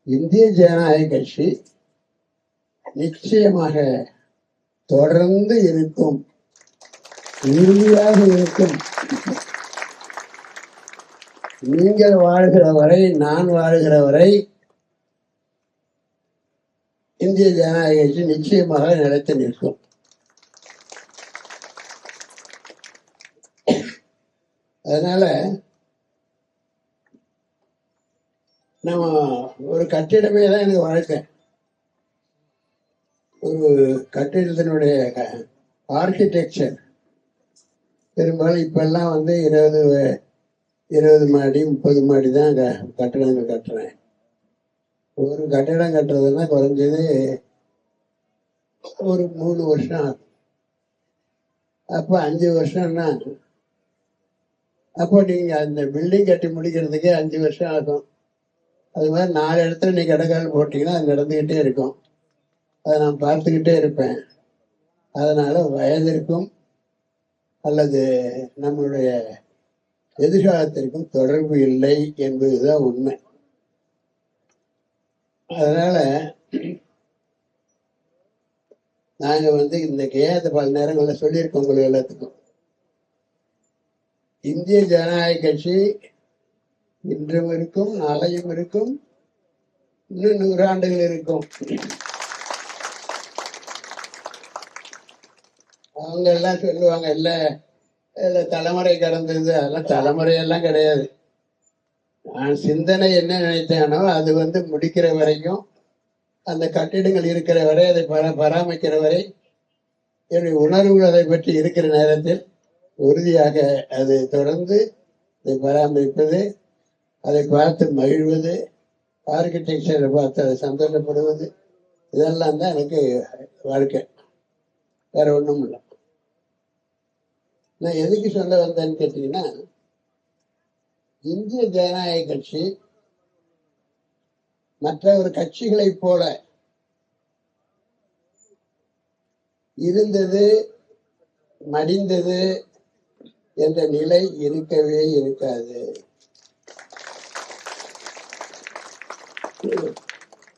இந்திய ஜனநாயக கட்சி நிச்சயமாக தொடர்ந்து இருக்கும், உறுதியாக இருக்கும். நீங்கள் வாழ்கிற வரை, நான் வாழ்கிற வரை இந்திய ஜனநாயக கட்சி நிச்சயமாக நிலைத்து நிற்கும். அதனால நம்ம ஒரு கட்டிடமே தான் எனக்கு வாழ்க்கை. ஒரு கட்டிடத்தினுடைய ஆர்கிடெக்சர் பெரும்பாலும் இப்பெல்லாம் 20 மாடி 30 மாடி தான் கட்டிடங்கள் கட்டுறேன். ஒரு கட்டிடம் கட்டுறதுன்னா குறைஞ்சது ஒரு 3 வருஷம் ஆகும். அப்போ 5 வருஷம்னா அப்போ நீங்க அந்த பில்டிங் கட்டி முடிக்கிறதுக்கே 5 வருஷம் ஆகும். அது மாதிரி 4 இடத்துல நீ கடைக்கால் போட்டீங்கன்னா அது நடந்துகிட்டே இருக்கும். அதை நான் பார்த்துக்கிட்டே இருப்பேன். அதனால வயதிற்கும் அல்லது நம்மளுடைய எதிர்காலத்திற்கும் தொடர்பு இல்லை என்பதுதான் உண்மை. அதனால நாங்க இந்த கேயத்தை பல நேரங்களில் சொல்லியிருக்கோம் உங்களுக்கு எல்லாத்துக்கும். இந்திய ஜனநாயக கட்சி இன்றும் இருக்கும், நாளையும் இருக்கும், இன்னும் 100 ஆண்டுகள் இருக்கும். அவங்க எல்லாம் சொல்லுவாங்க, இல்ல தலைமுறை கடந்தது. அதெல்லாம் தலைமுறையெல்லாம் கிடையாது. நான் சிந்தனை என்ன நினைத்தேனோ அது முடிக்கிற வரைக்கும், அந்த கட்டிடங்கள் இருக்கிற வரை, அதை பராமரிக்கிற வரை, என்னுடைய உணர்வுகள் அதை பற்றி இருக்கிற நேரத்தில் உறுதியாக அதை தொடர்ந்து அதை பராமரிப்பது, அதை பார்த்து மகிழ்வது, ஆர்கிடெக்சரை பார்த்து அதை சந்தோஷப்படுவது, இதெல்லாம் தான் எனக்கு வாழ்க்கை. வேற ஒன்றும் இல்லை. நான் எதுக்கு சொல்ல வந்தேன்னு கேட்டீங்கன்னா, இந்திய ஜனநாயக கட்சி மற்ற ஒரு கட்சிகளை போல இருந்தது, மடிந்தது என்ற நிலை இருக்கவே இருக்காது.